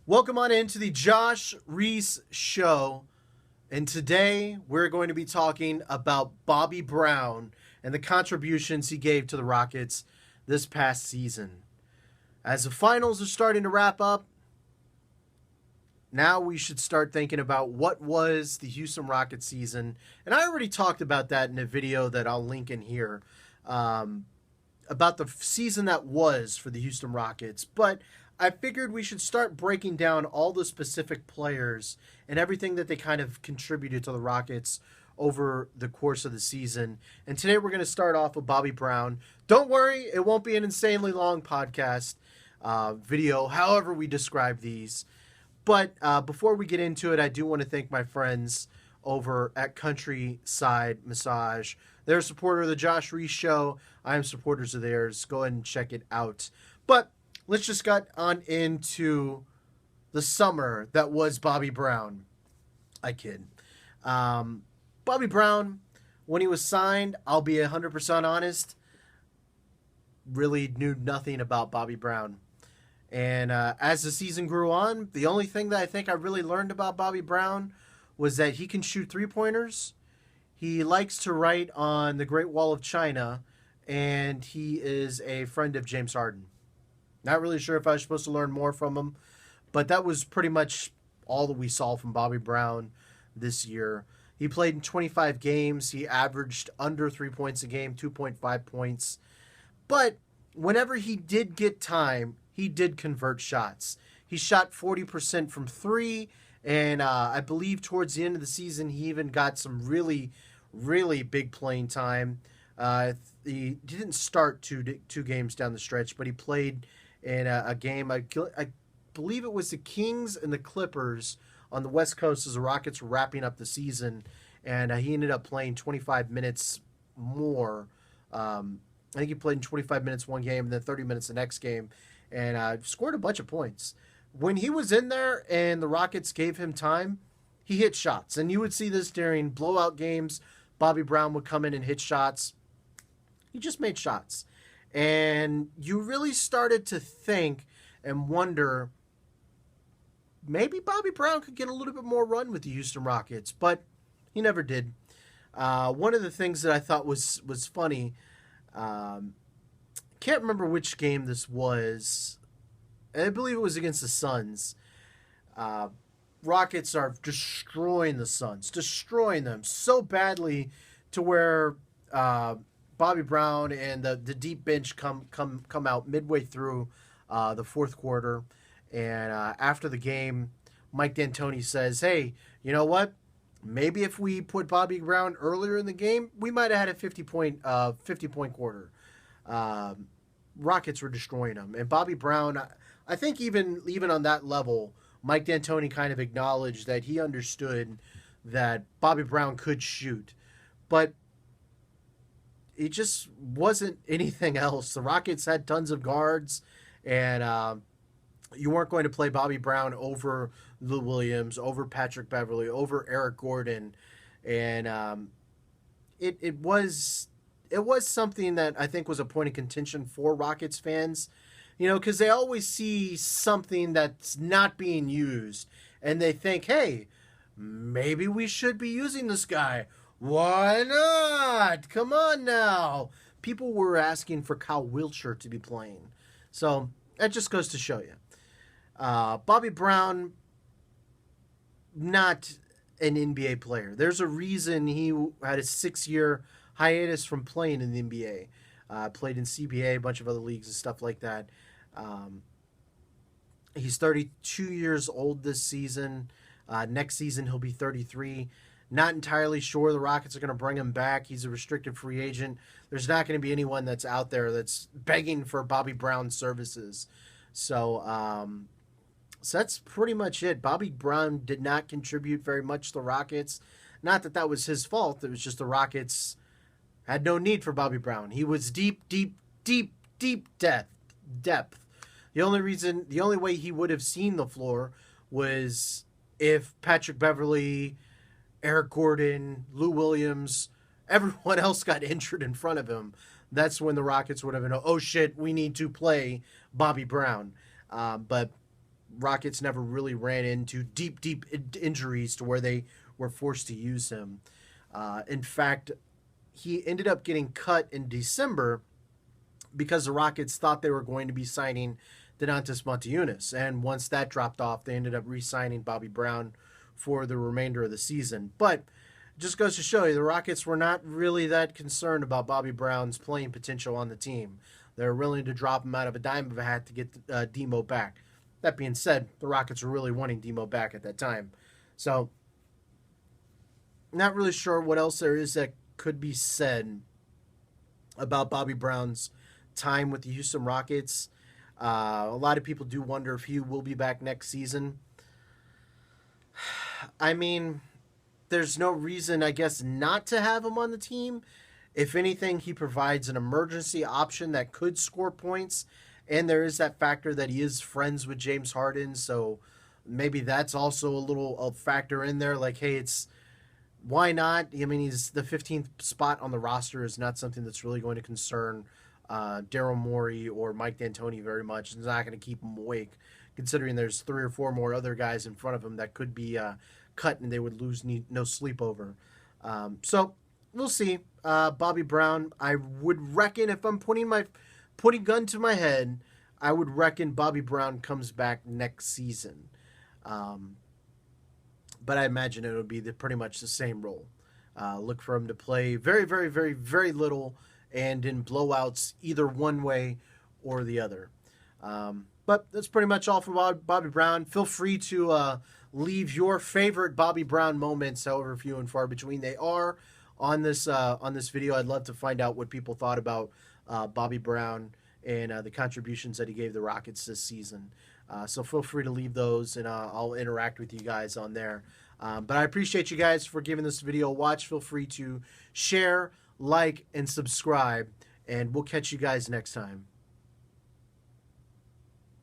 Welcome on into the Josh Reese Show. And today we're going to be talking about Bobby Brown and the contributions he gave to the Rockets this past season. As the finals are starting to wrap up, now we should start thinking about what was the Houston Rockets season. And I already talked about that in a video that I'll link in here, about the season that was for the Houston Rockets. But I figured we should start breaking down all the specific players and everything that they kind of contributed to the Rockets over the course of the season. And today we're going to start off with Bobby Brown. Don't worry, it won't be an insanely long podcast, video, however we describe these. But before we get into it, I do want to thank my friends over at Countryside Massage. They're a supporter of the Josh Reese Show. I am supporters of theirs. Go ahead and check it out. But let's just get on into the summer that was Bobby Brown. I kid. Bobby Brown, when he was signed, I'll be 100% honest, really knew nothing about Bobby Brown. And as the season grew on, the only thing that I think I really learned about Bobby Brown was that he can shoot three-pointers. He likes to write on the Great Wall of China, and he is a friend of James Harden. Not really sure if I was supposed to learn more from him, but that was pretty much all that we saw from Bobby Brown this year. He played in 25 games. He averaged under 3 points a game, 2.5 points. But whenever he did get time, he did convert shots. He shot 40% from three, and I believe towards the end of the season, he even got some really, really big playing time. He didn't start two games down the stretch, but he played in a game. I believe it was the Kings and the Clippers on the West Coast as the Rockets were wrapping up the season, and he ended up playing 25 minutes more. I think he played in 25 minutes one game and then 30 minutes the next game, and scored a bunch of points. When he was in there and the Rockets gave him time, he hit shots. And you would see this during blowout games. Bobby Brown would come in and hit shots. He just made shots. And you really started to think and wonder, maybe Bobby Brown could get a little bit more run with the Houston Rockets, but he never did. One of the things that I thought was funny, can't remember which game this was. I believe it was against the Suns. Rockets are destroying the Suns, destroying them so badly to where Bobby Brown and the deep bench come out midway through the fourth quarter. And after the game, Mike D'Antoni says, hey, you know what? Maybe if we put Bobby Brown earlier in the game, we might have had a 50-point quarter. Rockets were destroying him. And Bobby Brown, I think even on that level, Mike D'Antoni kind of acknowledged that he understood that Bobby Brown could shoot. But it just wasn't anything else. The Rockets had tons of guards, and you weren't going to play Bobby Brown over Lou Williams, over Patrick Beverley, over Eric Gordon. And it was something that I think was a point of contention for Rockets fans, because they always see something that's not being used, and they think, hey, maybe we should be using this guy. Why not? Come on now. People were asking for Kyle Wiltshire to be playing. So that just goes to show you. Bobby Brown, not an NBA player. There's a reason he had a 6-year hiatus from playing in the NBA. Played in CBA, a bunch of other leagues and stuff like that. He's 32 years old this season. Next season, he'll be 33. Not entirely sure the Rockets are going to bring him back. He's a restricted free agent. There's not going to be anyone that's out there that's begging for Bobby Brown's services. So that's pretty much it. Bobby Brown did not contribute very much to the Rockets. Not that that was his fault. It was just the Rockets had no need for Bobby Brown. He was deep depth. The only way he would have seen the floor was if Patrick Beverley, Eric Gordon, Lou Williams, everyone else got injured in front of him. That's when the Rockets would have been, oh shit, we need to play Bobby Brown. But Rockets never really ran into deep injuries to where they were forced to use him. In fact, he ended up getting cut in December because the Rockets thought they were going to be signing Donatas Motiejunas. And once that dropped off, they ended up re-signing Bobby Brown for the remainder of the season. But it just goes to show you the Rockets were not really that concerned about Bobby Brown's playing potential on the team. They're willing to drop him out of a dime of a hat to get Demo back. That being said, the Rockets were really wanting Demo back at that time. So, not really sure what else there is that could be said about Bobby Brown's time with the Houston Rockets. A lot of people do wonder if he will be back next season. I mean, there's no reason, I guess, not to have him on the team. If anything, he provides an emergency option that could score points. And there is that factor that he is friends with James Harden. So maybe that's also a factor in there. Like, hey, why not? I mean, he's the 15th spot on the roster is not something that's really going to concern Daryl Morey or Mike D'Antoni very much. It's not going to keep him awake, considering there's 3 or 4 more other guys in front of him that could be cut and they would lose no sleep over. So we'll see. Bobby Brown, I would reckon if I'm putting gun to my head, I would reckon Bobby Brown comes back next season. But I imagine it would be pretty much the same role. Look for him to play very, very, very, very little and in blowouts either one way or the other. But that's pretty much all for Bobby Brown. Feel free to leave your favorite Bobby Brown moments, however few and far between they are, on this video. I'd love to find out what people thought about Bobby Brown and the contributions that he gave the Rockets this season. So feel free to leave those, and I'll interact with you guys on there. But I appreciate you guys for giving this video a watch. Feel free to share, like, and subscribe, and we'll catch you guys next time.